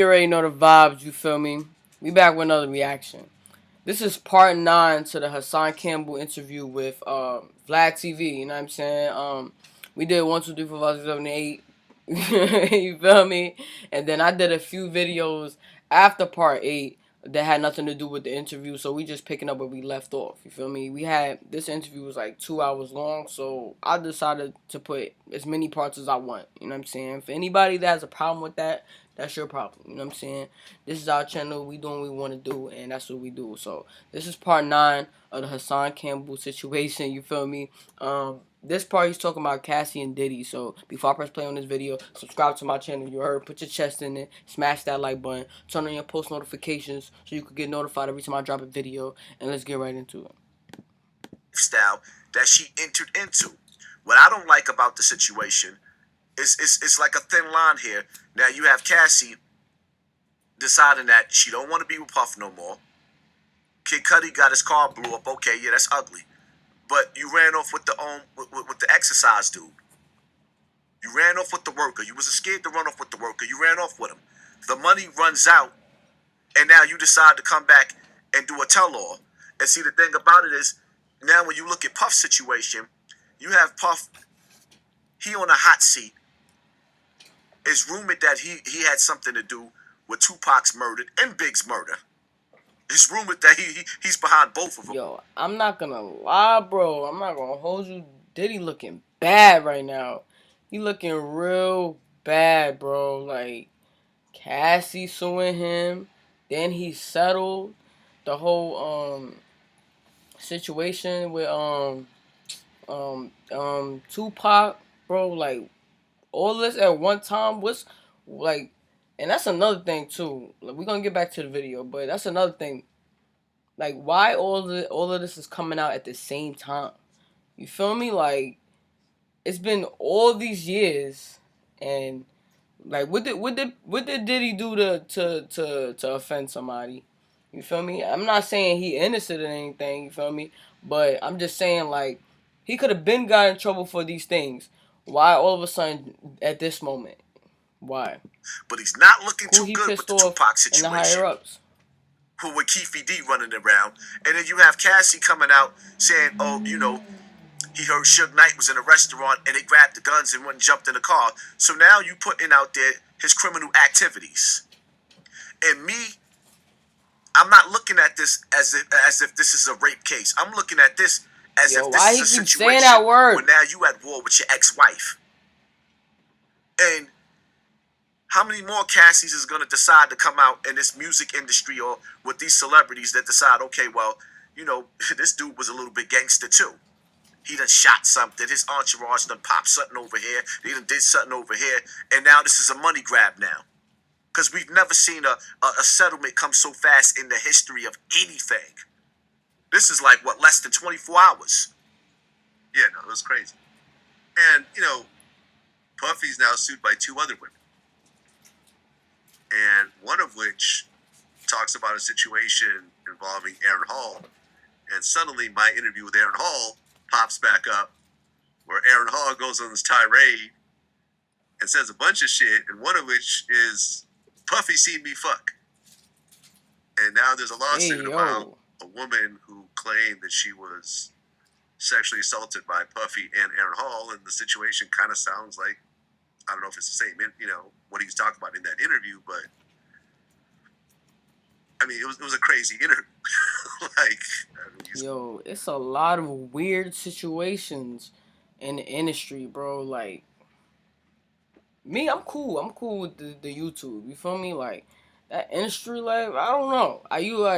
you already know the vibes, you feel me? We back with another reaction. This is part 9 to the Hassan Campbell interview with Vlad TV, you know what I'm saying? We did 1, 2, 3, 4, 5, 6, 7, 8. You feel me? And then I did a few videos after part 8 that had nothing to do with the interview, so we just picking up where we left off, you feel me? We had, this interview was like 2 hours long, so I decided to put as many parts as I want, you know what I'm saying? For anybody that has a problem with that, that's your problem, you know what I'm saying? This is our channel, we doing what we want to do, and that's what we do. So this is part 9 of the Hassan Campbell situation, you feel me? This part he's talking about Cassie and Diddy. So before I press play on this video, subscribe to my channel. You heard, put your chest in it, smash that like button, turn on your post notifications so you can get notified every time I drop a video, and let's get right into it. Style that she entered into. What I don't like about the situation is it's like a thin line here. Now you have Cassie deciding that she don't want to be with Puff no more. Kid Cudi got his car blew up. Okay, yeah, that's ugly. But you ran off with the with the exercise dude. You ran off with the worker. You wasn't scared to run off with the worker. You ran off with him. The money runs out, and now you decide to come back and do a tell-all. And see, the thing about it is, now when you look at Puff's situation, you have Puff, he on a hot seat. It's rumored that he had something to do with Tupac's murder and Big's murder. It's rumored that he's behind both of them. Yo, I'm not gonna lie, bro. I'm not gonna hold you. Diddy looking bad right now. He looking real bad, bro. Like, Cassie suing him. Then he settled the whole situation with Tupac, bro. Like, all this at one time was like, and that's another thing too. Like, we're gonna get back to the video, but that's another thing. Like, why all of this is coming out at the same time? You feel me? Like, it's been all these years, and like, what did Diddy do to offend somebody? You feel me? I'm not saying he innocent or anything. You feel me? But I'm just saying, like, he could have been got in trouble for these things. Why all of a sudden at this moment? Why? But he's not looking Who too he good with pissed the off Tupac in the higher situation. ups? Who with Keefy D running around, and then you have Cassie coming out saying, "Oh, you know, he heard Suge Knight was in a restaurant and they grabbed the guns and went and jumped in the car." So now you putting out there his criminal activities. And me, I'm not looking at this as if this is a rape case. I'm looking at this as Yo, if this why is he a keep situation saying that word? where now you at war with your ex-wife. And how many more Cassies is going to decide to come out in this music industry or with these celebrities that decide, okay, well, you know, this dude was a little bit gangster too. He done shot something. His entourage done popped something over here. He done did something over here. And now this is a money grab now. Because we've never seen a settlement come so fast in the history of anything. This is like, what, less than 24 hours? Yeah, no, it was crazy. And, you know, Puffy's now sued by 2 other women. And one of which talks about a situation involving Aaron Hall. And suddenly my interview with Aaron Hall pops back up, where Aaron Hall goes on this tirade and says a bunch of shit, and one of which is, Puffy seen me fuck. And now there's a lawsuit about a woman who claimed that she was sexually assaulted by Puffy and Aaron Hall, and the situation kind of sounds like, I don't know if it's the same, you know, what he was talking about in that interview, but I mean, it was a crazy interview. Like, yo, it's a lot of weird situations in the industry, bro. Like, me, I'm cool. I'm cool with the YouTube. You feel me? Like, that industry life, I don't know.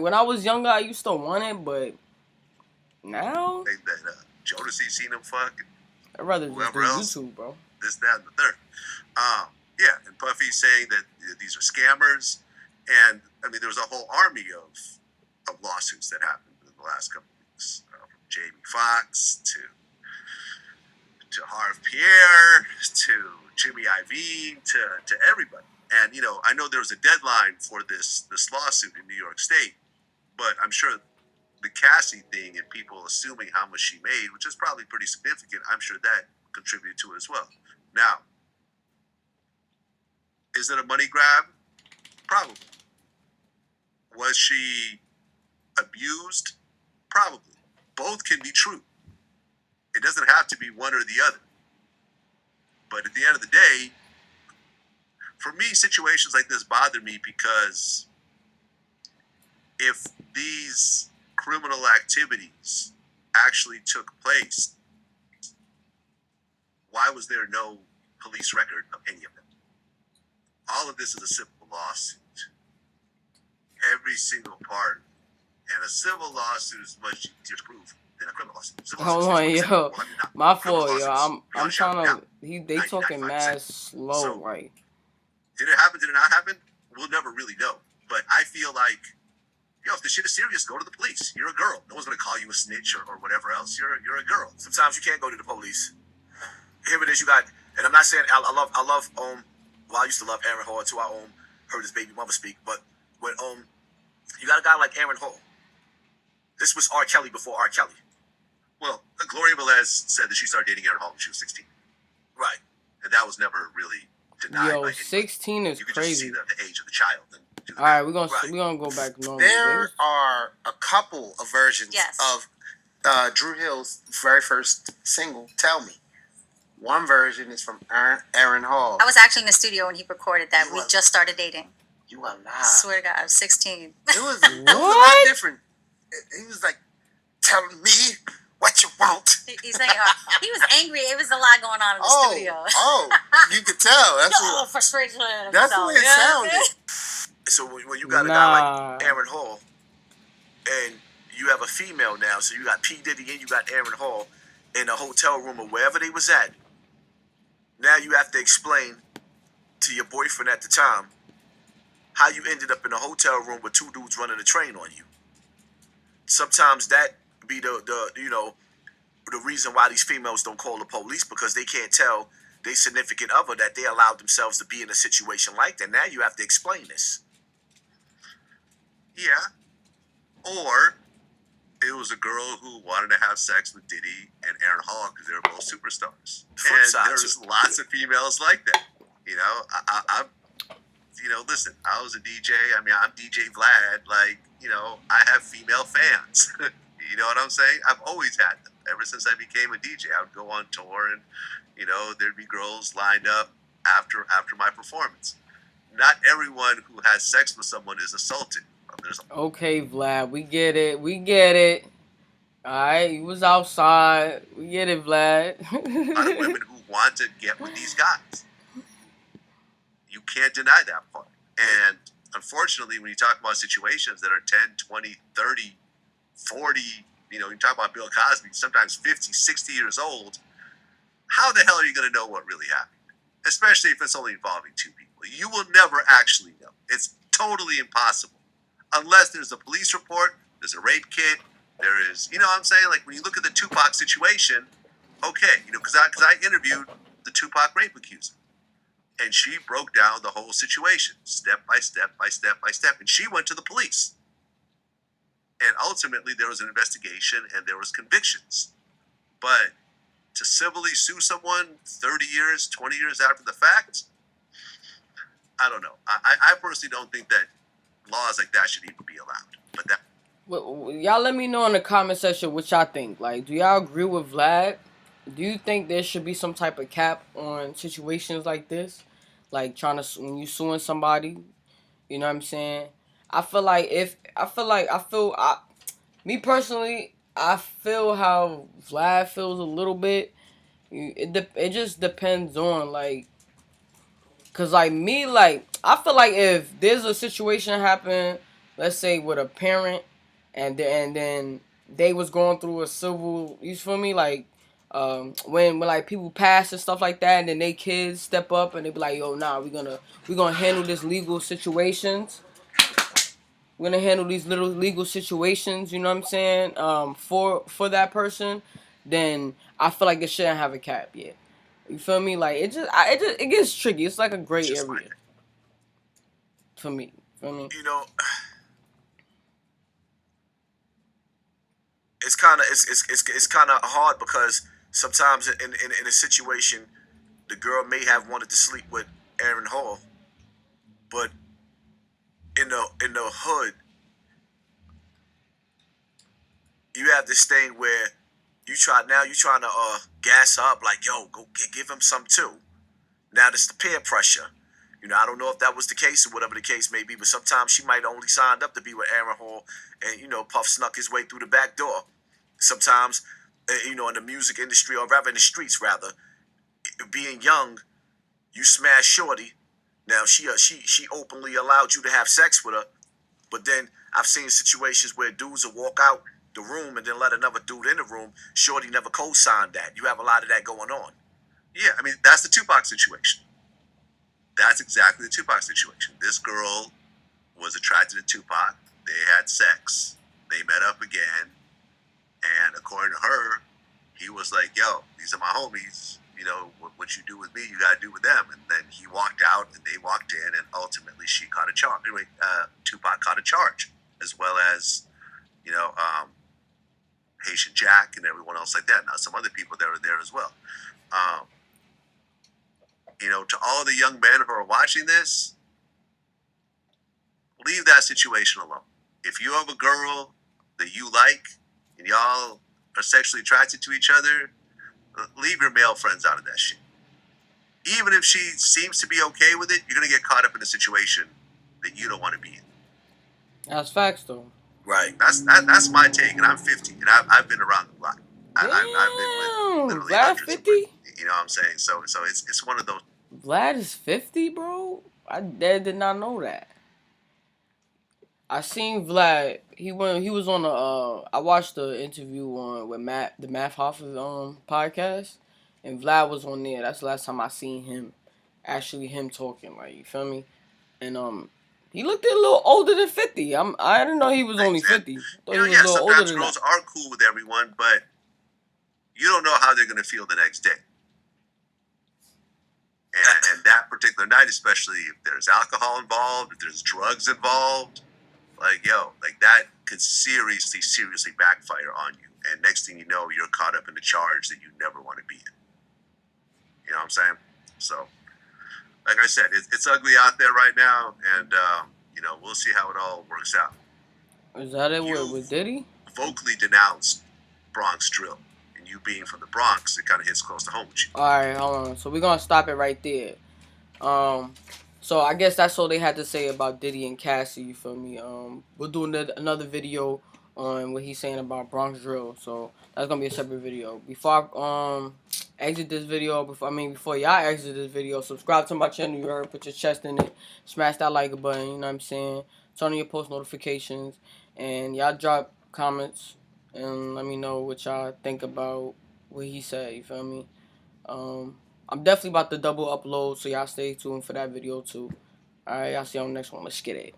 When I was younger, I used to want it, but now that Jodeci seen him fuck. I'd rather just do else, YouTube, bro. This, that, and the third. Yeah, and Puffy's saying that these are scammers, and I mean, there was a whole army of lawsuits that happened in the last couple of weeks, from Jamie Foxx to Harv Pierre to Jimmy Iovine to everybody. And you know, I know there was a deadline for this lawsuit in New York State, but I'm sure the Cassie thing and people assuming how much she made, which is probably pretty significant, I'm sure that contributed to it as well. Now, is it a money grab? Probably. Was she abused? Probably. Both can be true. It doesn't have to be one or the other. But at the end of the day, for me, situations like this bother me because if these criminal activities actually took place, why was there no police record of any of them? All of this is a civil lawsuit. Every single part. And a civil lawsuit is much easier to prove than a criminal lawsuit. Hold on, yo. My fault, yo. I'm trying to. They talking mad slow, right? Did it happen? Did it not happen? We'll never really know. But I feel like, yo, if the shit is serious, go to the police. You're a girl. No one's gonna call you a snitch or whatever else. You're a girl. Sometimes you can't go to the police. Here it is. You got, and I'm not saying I love well, I used to love Aaron Hall until I heard his baby mother speak. But when you got a guy like Aaron Hall. This was R. Kelly before R. Kelly. Well, Gloria Velez said that she started dating Aaron Hall when she was 16. Right. And that was never really denied. Yo, 16 is you could crazy. Just see the age of the child. And all right, we're gonna go back to normal. There are a couple of versions of Drew Hill's very first single, "Tell Me." One version is from Aaron Hall. I was actually in the studio when he recorded that. We just started dating. You are lying. I swear to God, I was 16. It was a lot different. He was like, "Tell me what you want." He's like, he was angry. It was a lot going on in the studio. You could tell. That's frustration. That's the way it sounded. So when you got a guy like Aaron Hall, and you have a female now, so you got P. Diddy and you got Aaron Hall in a hotel room or wherever they was at. Now you have to explain to your boyfriend at the time how you ended up in a hotel room with two dudes running a train on you. Sometimes that be the reason why these females don't call the police, because they can't tell their significant other that they allowed themselves to be in a situation like that. Now you have to explain this. Yeah. Or it was a girl who wanted to have sex with Diddy and Aaron Hall because they were both superstars. And there's lots of females like that. You know, I'm listen, I was a DJ. I mean, I'm DJ Vlad. Like, I have female fans. You know what I'm saying? I've always had them. Ever since I became a DJ, I would go on tour and, there'd be girls lined up after my performance. Not everyone who has sex with someone is assaulted. Okay, Vlad, we get it. All right, you was outside. We get it, Vlad. A lot of women who want to get with these guys. You can't deny that part. And unfortunately, when you talk about situations that are 10, 20, 30, 40, you talk about Bill Cosby, sometimes 50, 60 years old, how the hell are you going to know what really happened? Especially if it's only involving two people. You will never actually know. It's totally impossible. Unless there's a police report, there's a rape kit, there is, what I'm saying? Like when you look at the Tupac situation, okay, because I interviewed the Tupac rape accuser. And she broke down the whole situation, step by step by step by step. And she went to the police. And ultimately, there was an investigation and there was convictions. But to civilly sue someone 30 years, 20 years after the fact, I don't know. I personally don't think that laws like that should even be allowed. But that. Well, y'all let me know in the comment section what y'all think. Like, do y'all agree with Vlad? Do you think there should be some type of cap on situations like this? Like when you suing somebody, you know what I'm saying? Me personally, I feel how Vlad feels a little bit. It just depends on cause I feel like if there's a situation happen, let's say with a parent, and then they was going through a civil, you feel me, when like people pass and stuff like that, and then they kids step up and they be like, yo, nah, we're gonna handle this legal situations. We're gonna handle these little legal situations, you know what I'm saying? For that person, then I feel like it shouldn't have a cap yet. You feel me? Like it gets tricky. It's like a gray area for me. Feel me? It's kind of hard because sometimes in a situation, the girl may have wanted to sleep with Aaron Hall, but hood, you have this thing where you trying to gas up like, yo, go give him some too. Now it's the peer pressure. You know, I don't know if that was the case or whatever the case may be, but sometimes she might only signed up to be with Aaron Hall, and Puff snuck his way through the back door. Sometimes, in the music industry, or rather in the streets, rather, being young, you smash shorty. Now she openly allowed you to have sex with her, but then I've seen situations where dudes will walk out the room and then let another dude in the room. Shorty never co-signed that. You have a lot of that going on. Yeah, I mean, that's the Tupac situation. That's exactly the Tupac situation. This girl was attracted to Tupac. They had sex. They met up again. And according to her, he was like, yo, these are my homies. What you do with me, you got to do with them. And then he walked out and they walked in, and ultimately she caught a charge. Anyway, Tupac caught a charge, as well as, Haitian Jack and everyone else like that. Now, some other people that were there as well. To all the young men who are watching this, leave that situation alone. If you have a girl that you like and y'all are sexually attracted to each other, leave your male friends out of that shit. Even if she seems to be okay with it, you're going to get caught up in a situation that you don't want to be in. That's facts, though. Right. That's my take, and I'm 50, and I've been around the block. I've been with literally Vlad hundreds 50? You know what I'm saying? So it's one of those. Vlad is 50, bro? I did not know that. I seen Vlad. He was on I watched the interview with the Math Hoffa podcast, and Vlad was on there. That's the last time I seen him. Actually, him talking, like, you feel me? And he looked a little older than 50. I didn't know he was only 50. I thought he was a little older sometimes than girls that. are cool with everyone, but you don't know how they're going to feel the next day. And that particular night, especially if there's alcohol involved, if there's drugs involved, that could seriously backfire on you. And next thing you know, you're caught up in a charge that you never want to be in. You know what I'm saying? So, like I said, it's ugly out there right now, and we'll see how it all works out. Is that it with Diddy? Vocally denounced Bronx drill, and you being from the Bronx, it kind of hits close to home with you. All right, hold on. So we're gonna stop it right there. So I guess that's all they had to say about Diddy and Cassie. You feel me? We'll do another video on what he's saying about Bronx drill. So that's gonna be a separate video. Before I exit this video, before y'all exit this video, subscribe to my channel. You heard? Put your chest in it. Smash that like button. You know what I'm saying? Turn on your post notifications, and y'all drop comments and let me know what y'all think about what he said. You feel me? I'm definitely about to double upload, so y'all stay tuned for that video too. Alright, y'all see you on the next one. Let's get it.